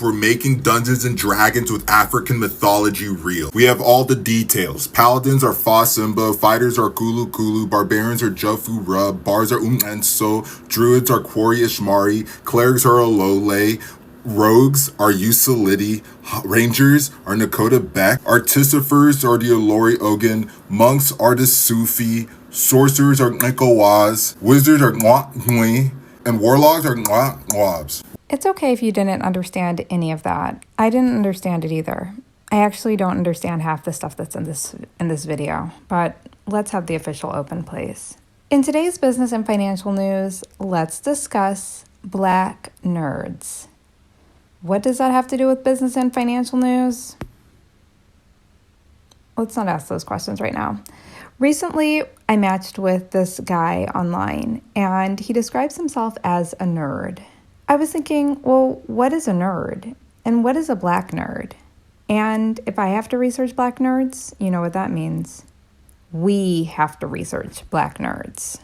We're making Dungeons and Dragons with African mythology real. We have all the details. Paladins are Fa Simba, fighters are Kulu Kulu, barbarians are Jofu Rub, bars are Enso, druids are Kwari Ishmari, clerics are Olole, rogues are Usalidi, rangers are Nakota Beck, artificers are the Olori Ogun, monks are the Sufi, sorcerers are Nkawaz, wizards are Nwakwe, and warlocks are Nwabs. It's okay if you didn't understand any of that. I didn't understand it either. I actually don't understand half the stuff that's in this video, but let's have the official open, please. In today's business and financial news, let's discuss Black nerds. What does that have to do with business and financial news? Let's not ask those questions right now. Recently, I matched with this guy online, and he describes himself as a nerd. I was thinking, well, what is a nerd? And what is a Black nerd? And if I have to research Black nerds, you know what that means. We have to research Black nerds.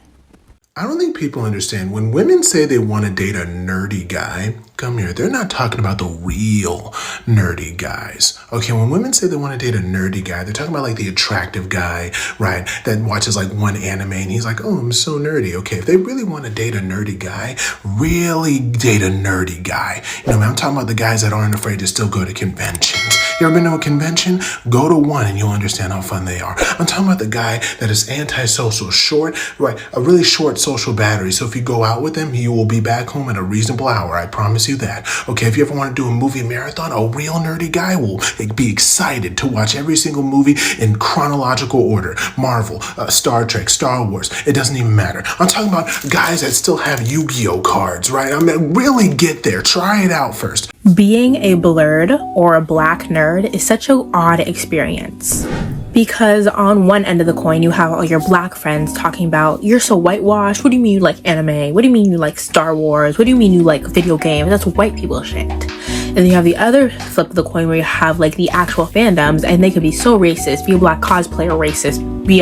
I don't think people understand when women say they want to date a nerdy guy, come here, they're not talking about the real nerdy guys. Okay, when women say they want to date a nerdy guy, they're talking about like the attractive guy, right, that watches like one anime and he's like, oh, I'm so nerdy. Okay, if they really want to date a nerdy guy, really date a nerdy guy. You know, I'm talking about the guys that aren't afraid to still go to conventions. You ever been to a convention? Go to one and you'll understand how fun they are. I'm talking about the guy that is antisocial, short, right, a really short social battery. So if you go out with him, you will be back home at a reasonable hour. I promise you that. Okay, if you ever want to do a movie marathon, a real nerdy guy will be excited to watch every single movie in chronological order. Marvel, Star Trek, Star Wars, it doesn't even matter. I'm talking about guys that still have Yu-Gi-Oh cards, right? I mean, really get there. Try it out first. Being a blerd or a Black nerd is such an odd experience because on one end of the coin you have all your Black friends talking about, you're so whitewashed, what do you mean you like anime, what do you mean you like Star Wars, what do you mean you like video games, that's white people shit. And then you have the other flip of the coin where you have like the actual fandoms and they could be so racist, be a Black cosplayer racist, be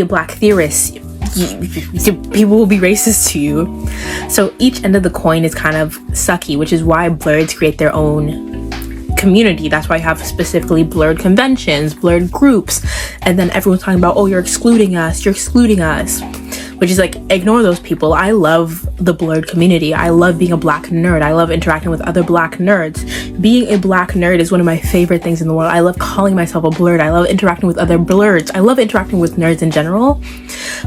a Black theorist, people will be racist to you. So each end of the coin is kind of sucky, which is why Blerds create their own community. That's why I have specifically blerd conventions, blerd groups, and then everyone's talking about, oh, you're excluding us, which is like, ignore those people. I love the blerd community. I love being a Black nerd. I love interacting with other Black nerds. Being a Black nerd is one of my favorite things in the world. I love calling myself a blerd. I love interacting with other blerds. I love interacting with nerds in general,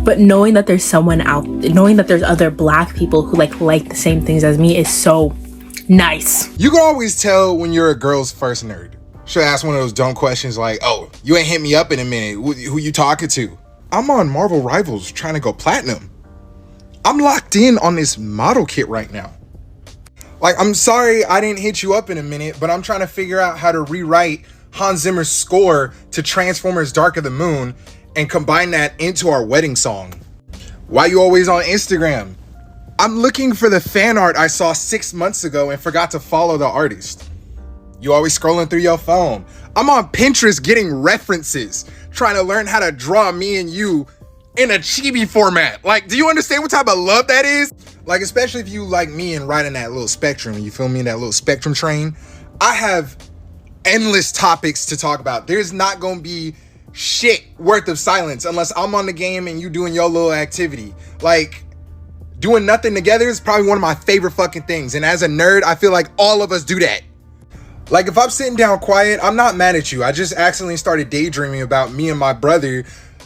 but knowing that there's knowing that there's other Black people who like the same things as me is so nice. You can always tell when you're a girl's first nerd. She'll ask one of those dumb questions like, oh, you ain't hit me up in a minute. Who you talking to? I'm on Marvel Rivals trying to go platinum. I'm locked in on this model kit right now. Like, I'm sorry I didn't hit you up in a minute, but I'm trying to figure out how to rewrite Hans Zimmer's score to Transformers Dark of the Moon and combine that into our wedding song. Why you always on Instagram? I'm looking for the fan art I saw 6 months ago and forgot to follow the artist. You always scrolling through your phone. I'm on Pinterest getting references, trying to learn how to draw me and you in a chibi format. Like, do you understand what type of love that is? Like, especially if you like me and riding that little spectrum, you feel me, that little spectrum train. I have endless topics to talk about. There's not gonna be shit worth of silence unless I'm on the game and you doing your little activity. Like, doing nothing together is probably one of my favorite fucking things. And as a nerd, I feel like all of us do that. Like, if I'm sitting down quiet, I'm not mad at you. I just accidentally started daydreaming about me and my brother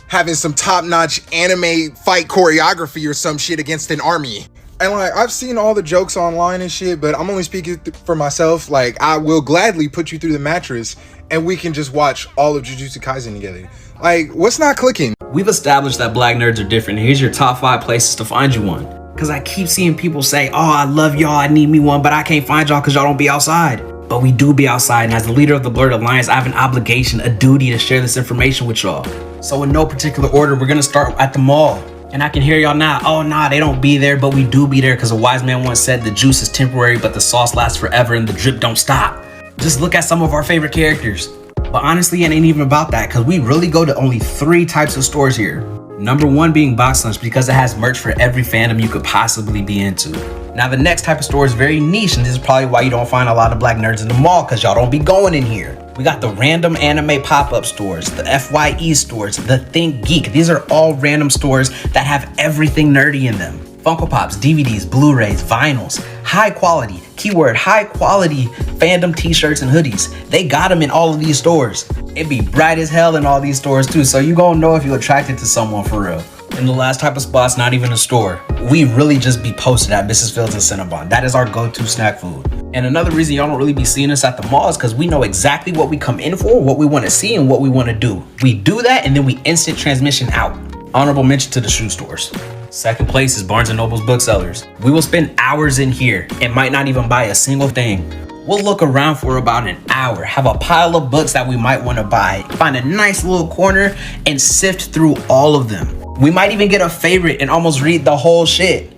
having some top-notch anime fight choreography or some shit against an army. And like, I've seen all the jokes online and shit, but I'm only speaking for myself. Like, I will gladly put you through the mattress and we can just watch all of Jujutsu Kaisen together. Like, what's not clicking? We've established that Black nerds are different. Here's your top 5 places to find you one. Cause I keep seeing people say, oh, I love y'all, I need me one, but I can't find y'all cause y'all don't be outside. But we do be outside, and as the leader of the Blerd Alliance, I have an obligation, a duty to share this information with y'all. So in no particular order, we're gonna start at the mall. And I can hear y'all now, oh nah, they don't be there, but we do be there, cause a wise man once said the juice is temporary, but the sauce lasts forever and the drip don't stop. Just look at some of our favorite characters. But honestly, it ain't even about that, cause we really go to only 3 types of stores here. Number 1 being Box Lunch because it has merch for every fandom you could possibly be into. Now the next type of store is very niche, and this is probably why you don't find a lot of black nerds in the mall, because y'all don't be going in here. We got the random anime pop-up stores, the FYE stores, the Think Geek. These are all random stores that have everything nerdy in them. Funko Pops, DVDs, Blu-rays, vinyls, high quality, keyword high quality fandom t-shirts and hoodies. They got them in all of these stores. It be bright as hell in all these stores too, so you gonna know if you're attracted to someone for real. And the last type of spot's not even a store. We really just be posted at Mrs. Fields and Cinnabon. That is our go-to snack food. And another reason y'all don't really be seeing us at the mall is because we know exactly what we come in for, what we want to see, and what we want to do. We do that and then we instant transmission out. Honorable mention to the shoe stores. Second place is Barnes & Noble's booksellers. We will spend hours in here and might not even buy a single thing. We'll look around for about an hour, have a pile of books that we might want to buy, find a nice little corner, and sift through all of them. We might even get a favorite and almost read the whole shit.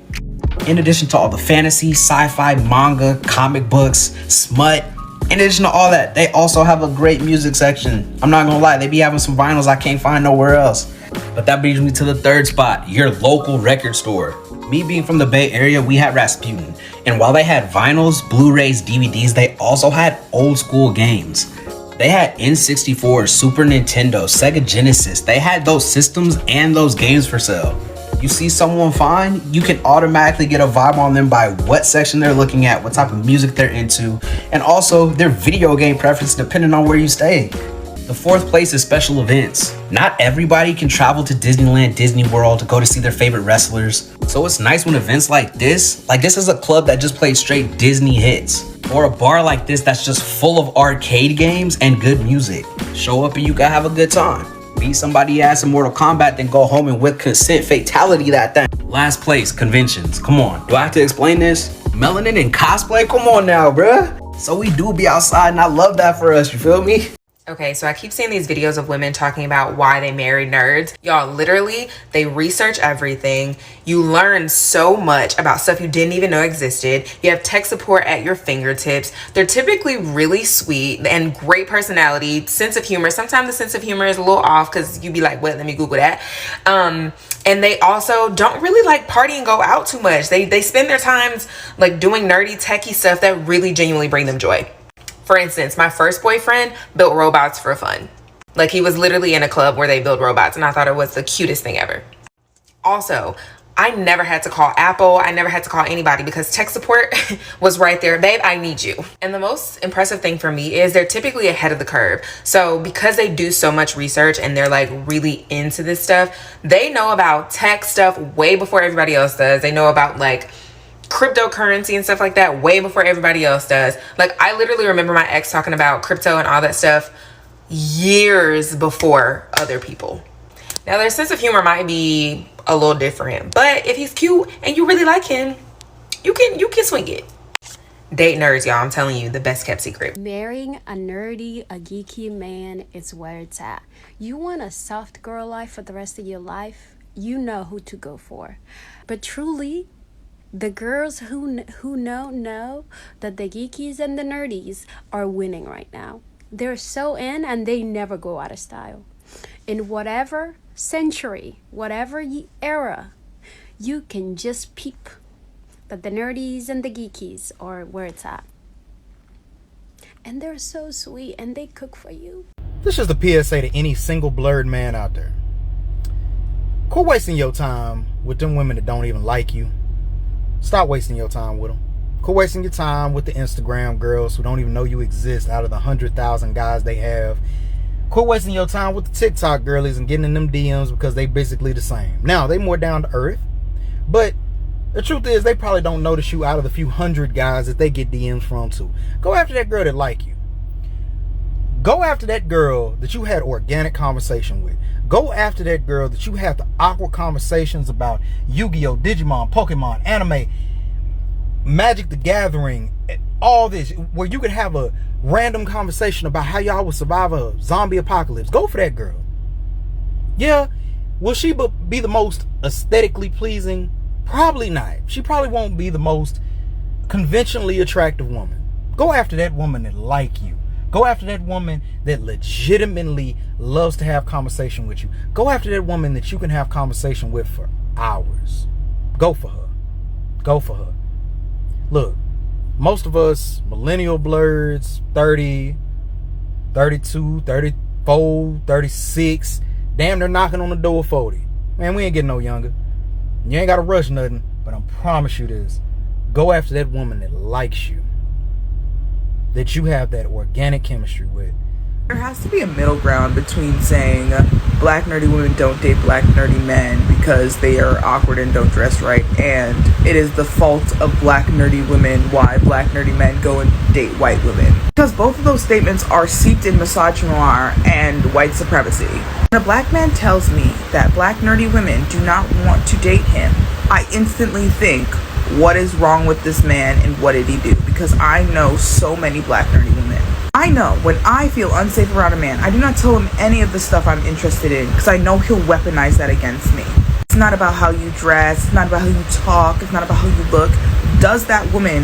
In addition to all the fantasy, sci-fi, manga, comic books, smut, in addition to all that, they also have a great music section. I'm not gonna lie, they be having some vinyls I can't find nowhere else. But that brings me to the third spot, your local record store. Me being from the Bay Area, we had Rasputin. And while they had vinyls, Blu-rays, DVDs, they also had old school games. They had N64, Super Nintendo, Sega Genesis. They had those systems and those games for sale. You see someone fine, you can automatically get a vibe on them by what section they're looking at, what type of music they're into, and also their video game preference depending on where you stay. The fourth place is special events. Not everybody can travel to Disneyland, Disney World to go to see their favorite wrestlers. So it's nice when events like this is a club that just plays straight Disney hits. Or a bar like this that's just full of arcade games and good music. Show up and you can have a good time. Beat somebody ass in Mortal Kombat, then go home and with consent fatality that thing. Last place, conventions. Come on, do I have to explain this? Melanin and cosplay? Come on now, bruh. So we do be outside and I love that for us, you feel me? Okay, so I keep seeing these videos of women talking about why they marry nerds. Y'all, literally, they research everything. You learn so much about stuff you didn't even know existed. You have tech support at your fingertips. They're typically really sweet and great personality, sense of humor. Sometimes the sense of humor is a little off because you be like, what, let me Google that. And they also don't really like party and go out too much. They spend their times like doing nerdy techie stuff that really genuinely bring them joy. For instance, my first boyfriend built robots for fun. Like, he was literally in a club where they build robots, and I thought it was the cutest thing ever. Also, I never had to call Apple. I never had to call anybody because tech support was right there. Babe, I need you. And the most impressive thing for me is they're typically ahead of the curve. So because they do so much research and they're like really into this stuff, they know about tech stuff way before everybody else does. They know about like cryptocurrency and stuff like that way before everybody else does. Like, I literally remember my ex talking about crypto and all that stuff years before other people. Now, their sense of humor might be a little different, but if he's cute and you really like him, you can swing it. Date nerds, y'all. I'm telling you, the best kept secret. Marrying a nerdy, a geeky man is where it's at. You want a soft girl life for the rest of your life? You know who to go for. But truly, the girls who know that the geekies and the nerdies are winning right now. They're so in and they never go out of style. In whatever century, whatever era, you can just peep that the nerdies and the geekies are where it's at. And they're so sweet and they cook for you. This is the PSA to any single blurred man out there. Quit wasting your time with them women that don't even like you. Stop wasting your time with them. Quit wasting your time with the Instagram girls who don't even know you exist out of the 100,000 guys they have. Quit wasting your time with the TikTok girlies and getting in them DMs because they basically the same. Now, they more down to earth, but the truth is they probably don't notice you out of the few hundred guys that they get DMs from too. Go after that girl that like you. Go after that girl that you had organic conversation with. Go after that girl that you have the awkward conversations about Yu-Gi-Oh, Digimon, Pokemon, anime, Magic the Gathering, all this, where you could have a random conversation about how y'all would survive a zombie apocalypse. Go for that girl. Yeah, will she be the most aesthetically pleasing? Probably not. She probably won't be the most conventionally attractive woman. Go after that woman that like you. Go Go after that woman that legitimately loves to have conversation with you. Go after that woman that you can have conversation with for hours. Go for her. Go for her. Look, most of us millennial blerds, 30, 32, 34, 36, damn, they're knocking on the door of 40. Man, we ain't getting no younger. You ain't got to rush nothing, but I promise you this. Go after that woman that likes you, that you have that organic chemistry with. There has to be a middle ground between saying black nerdy women don't date black nerdy men because they are awkward and don't dress right, and it is the fault of black nerdy women why black nerdy men go and date white women. Because both of those statements are steeped in misogyny and white supremacy. When a black man tells me that black nerdy women do not want to date him, I instantly think, what is wrong with this man and what did he do? Because I know so many black nerdy women. I know when I feel unsafe around a man, I do not tell him any of the stuff I'm interested in because I know he'll weaponize that against me. It's not about how you dress, it's not about how you talk, it's not about how you look. Does that woman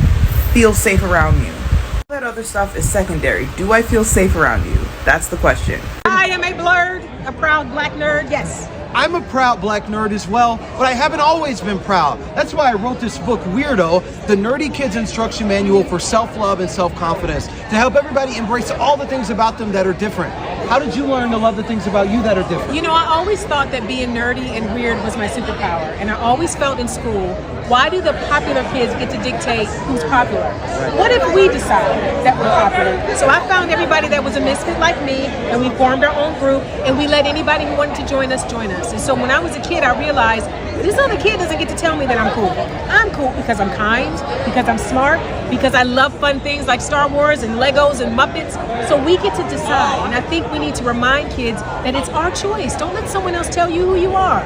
feel safe around you? All that other stuff is secondary. Do I feel safe around you? That's the question. I am a blerd, a proud black nerd, yes. I'm a proud black nerd as well, but I haven't always been proud. That's why I wrote this book, Weirdo, the Nerdy Kids Instruction Manual for Self-Love and Self-Confidence, to help everybody embrace all the things about them that are different. How did you learn to love the things about you that are different? You know, I always thought that being nerdy and weird was my superpower, and I always felt in school, why do the popular kids get to dictate who's popular? What if we decide that we're popular? So I found everybody that was a misfit like me, and we formed our own group, and we let anybody who wanted to join us join us. And so when I was a kid, I realized this other kid doesn't get to tell me that I'm cool. I'm cool because I'm kind, because I'm smart, because I love fun things like Star Wars and Legos and Muppets. So we get to decide. And I think we need to remind kids that it's our choice. Don't let someone else tell you who you are.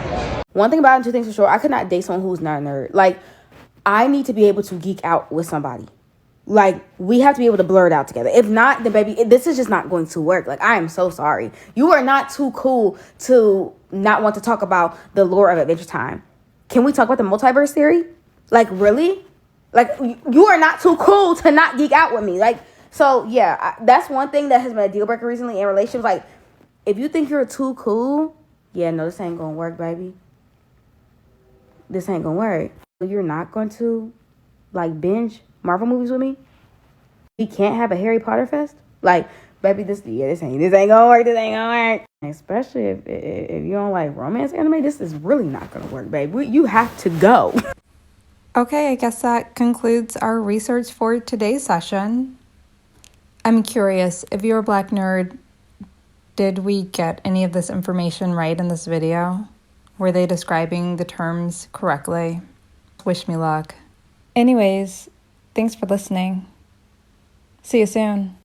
One thing about it, and two things for sure, I could not date someone who's not a nerd. Like, I need to be able to geek out with somebody. Like, we have to be able to blur it out together. If not, then baby, this is just not going to work. Like, I am so sorry. You are not too cool to not want to talk about the lore of Adventure Time. Can we talk about the multiverse theory? Like, really? Like, you are not too cool to not geek out with me. Like, so, yeah, that's one thing that has been a deal breaker recently in relationships. Like, if you think you're too cool, yeah, no, this ain't going to work, baby. This ain't going to work. You're not going to, like, binge Marvel movies with me? We can't have a Harry Potter fest? Like, baby, this ain't gonna work, this ain't gonna work. Especially if you don't like romance anime, this is really not gonna work, babe. You have to go. Okay, I guess that concludes our research for today's session. I'm curious, if you're a black nerd, did we get any of this information right in this video? Were they describing the terms correctly? Wish me luck. Anyways, thanks for listening. See you soon.